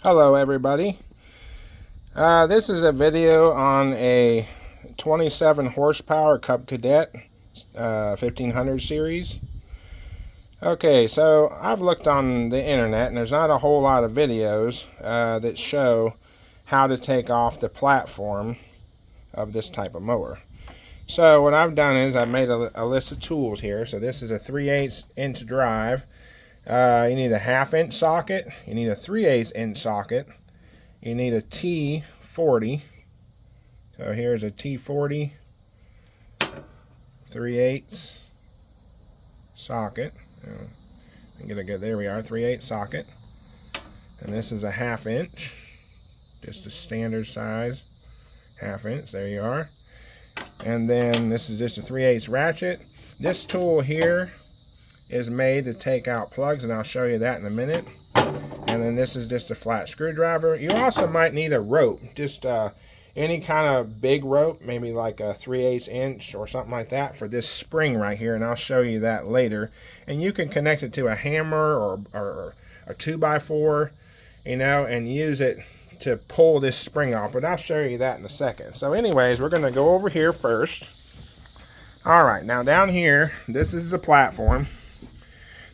Hello everybody. This is a video on a 27 horsepower Cub-Cadet 1500 series. Okay, so I've looked on the internet and there's not a whole lot of videos that show how to take off the platform of this type of mower. So what I've done is I've made a list of tools here. So this is a 3/8 inch drive. You need a 1/2 inch socket, you need a 3/8 inch socket, you need a T40. So here's a T40 3/8 socket. There we are, 3/8 socket. And this is a 1/2 inch, just a standard size 1/2 inch. There you are. And then this is just a 3/8 ratchet. This tool here is made to take out plugs, and I'll show you that in a minute. And then this is just a flat screwdriver. You also might need a rope, just any kind of big rope, maybe like a 3/8 inch or something like that for this spring right here, and I'll show you that later. And you can connect it to a hammer or a 2x4, you know, and use it to pull this spring off, but I'll show you that in a second. So anyways, we're going to go over here first. All right, now down here, this is the platform.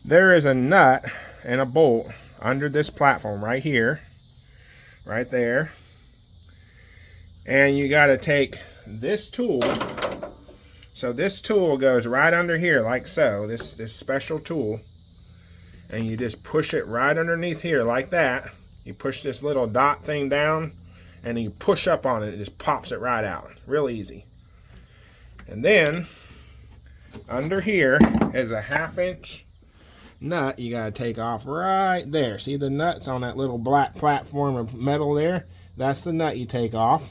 There is a nut and a bolt under this platform right here, right there. And you got to take this tool. So this tool goes right under here like so, this special tool. And you just push it right underneath here like that. You push this little dot thing down and you push up on it, it just pops it right out. Real easy. And then under here is a 1/2 inch nut you got to take off right there. See the nuts on that little black platform of metal there? That's the nut you take off.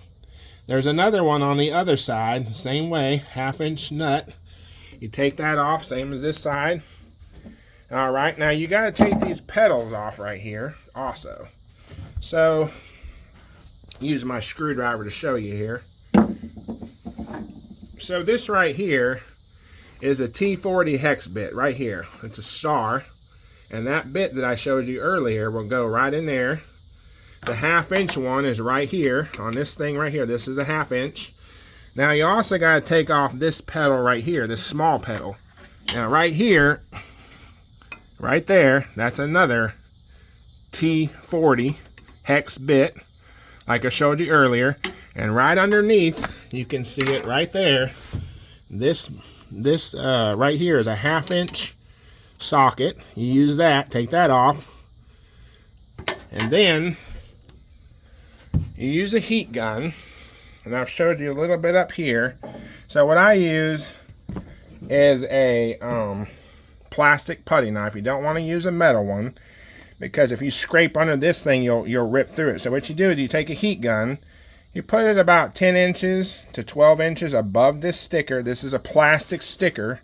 There's another one on the other side, the same way, 1/2 inch nut. You take that off, same as this side. All right, now you got to take these pedals off right here also. So, use my screwdriver to show you here. So this right here is a T40 hex bit right here. It's a star, and that bit that I showed you earlier will go right in there. The 1/2 inch one is right here on this thing right here. This is a 1/2 inch. Now you also got to take off this pedal right here, this small pedal. Now right here, right there, that's another T40 hex bit like I showed you earlier. And right underneath, you can see it right there. This right here is a 1/2 inch socket. You use that, take that off, and then you use a heat gun, and I've showed you a little bit up here. So what I use is a plastic putty knife. You don't want to use a metal one, because if you scrape under this thing, you'll rip through it. So what you do is you take a heat gun, you put it about 10 inches to 12 inches above this sticker. This is a plastic sticker.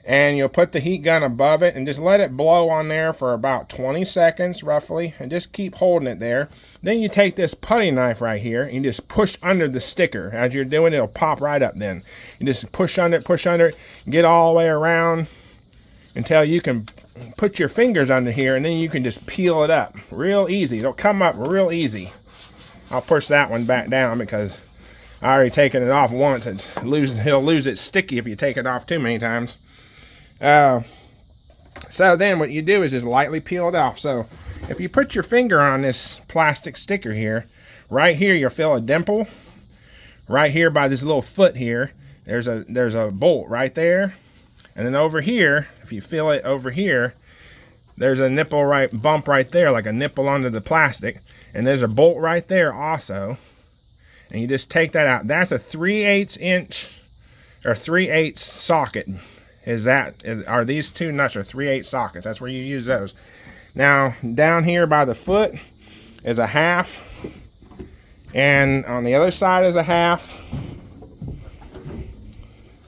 And you'll put the heat gun above it and just let it blow on there for about 20 seconds roughly. And just keep holding it there. Then you take this putty knife right here and you just push under the sticker. As you're doing it, it'll pop right up then. You just push under it, get all the way around until you can put your fingers under here, and then you can just peel it up. Real easy. It'll come up real easy. I'll push that one back down because I already taken it off once. It'll lose its sticky if you take it off too many times. So then what you do is just lightly peel it off. So if you put your finger on this plastic sticker here, right here you'll feel a dimple. Right here by this little foot here, there's a bolt right there. And then over here, if you feel it over here, there's a bump right there, like a nipple under the plastic. And there's a bolt right there also. And you just take that out. That's a 3/8 inch or 3/8 socket. Are these two nuts are 3/8 sockets. That's where you use those. Now down here by the foot is a 1/2. And on the other side is a 1/2.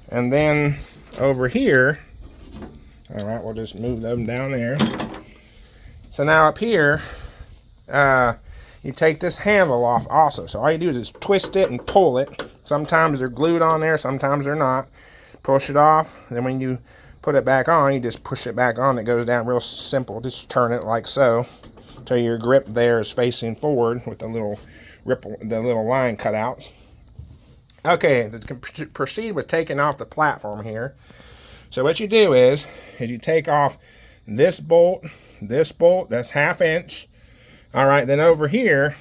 And then over here, all right, we'll just move them down there. So now up here, you take this handle off also. So all you do is just twist it and pull it. Sometimes they're glued on there, sometimes they're not. Push it off, then when you put it back on, you just push it back on. It goes down real simple. Just turn it like so. till your grip there is facing forward with the little line cutouts. Okay, to proceed with taking off the platform here. So what you do is you take off this bolt, that's 1/2 inch. All right, then over here,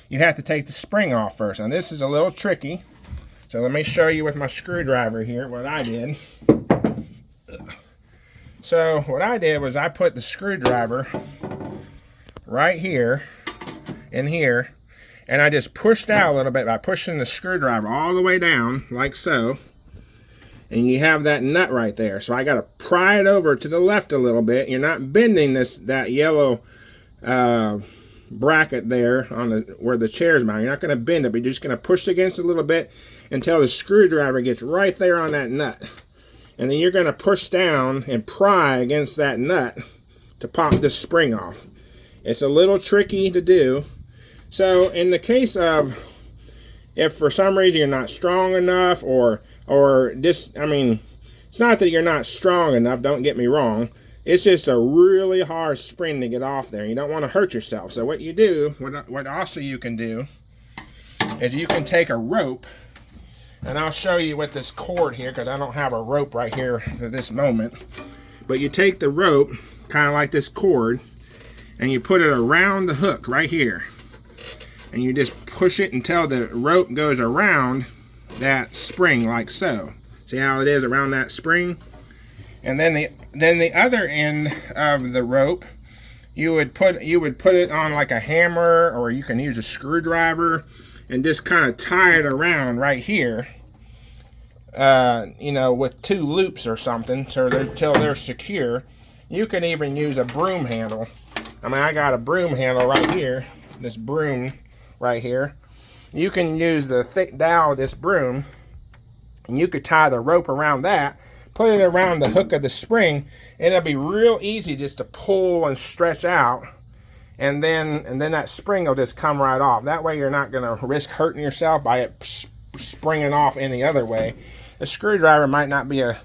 you have to take the spring off first. And this is a little tricky. So let me show you with my screwdriver here what I did. So what I did was I put the screwdriver right here, in here, and I just pushed out a little bit by pushing the screwdriver all the way down, like so. And you have that nut right there. So I got to pry it over to the left a little bit. You're not bending that yellow bracket there on where the chair's mounted. You're not going to bend it, but you're just going to push against it a little bit until the screwdriver gets right there on that nut. And then you're going to push down and pry against that nut to pop this spring off. It's a little tricky to do. So in the case of if for some reason you're not strong enough or just, I mean, it's not that you're not strong enough, don't get me wrong. It's just a really hard spring to get off there. You don't want to hurt yourself. So what you do, what also you can do, is you can take a rope, and I'll show you with this cord here because I don't have a rope right here at this moment. But you take the rope, kind of like this cord, and you put it around the hook right here. And you just push it until the rope goes around that spring like so. See how it is around that spring? And then the other end of the rope, you would put it on like a hammer, or you can use a screwdriver and just kind of tie it around right here, you know, with 2 loops or something, so till they're secure. You can even use a broom handle. I mean, I got a broom handle right here, this broom right here. You can use the thick dowel of this broom, and you could tie the rope around that, put it around the hook of the spring, and it'll be real easy just to pull and stretch out, and then that spring will just come right off. That way you're not going to risk hurting yourself by it springing off any other way. A screwdriver might not be a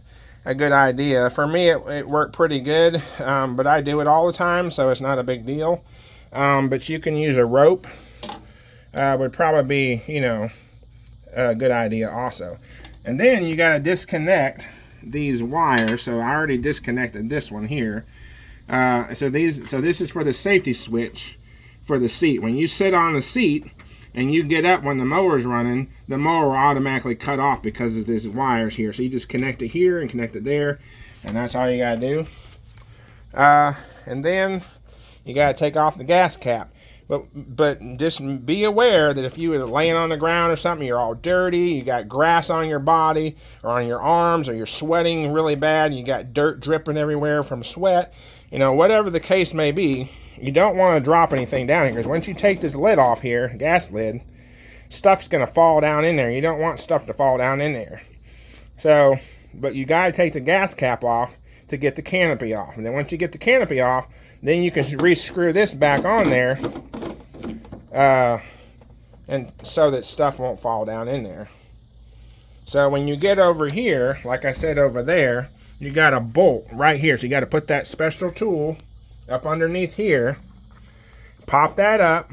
good idea. For me, it worked pretty good, but I do it all the time, so it's not a big deal. But you can use a rope. Would probably be, you know, a good idea also. And then you got to disconnect these wires. So I already disconnected this one here. So this is for the safety switch for the seat. When you sit on the seat and you get up when the mower's running, the mower will automatically cut off because of these wires here. So you just connect it here and connect it there, and that's all you got to do. And then you got to take off the gas cap. But just be aware that if you were laying on the ground or something, you're all dirty, you got grass on your body or on your arms, or you're sweating really bad, you got dirt dripping everywhere from sweat, you know, whatever the case may be, you don't want to drop anything down here, because once you take this lid off here, gas lid, stuff's going to fall down in there. You don't want stuff to fall down in there. So, but you got to take the gas cap off to get the canopy off. And then once you get the canopy off, then you can re-screw this back on there, and so that stuff won't fall down in there. So when you get over here, like I said over there, you got a bolt right here. So you got to put that special tool up underneath here, pop that up.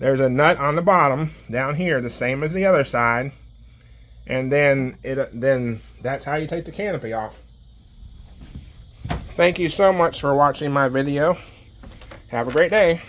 There's a nut on the bottom down here, the same as the other side, and then that's how you take the canopy off. Thank you so much for watching my video. Have a great day.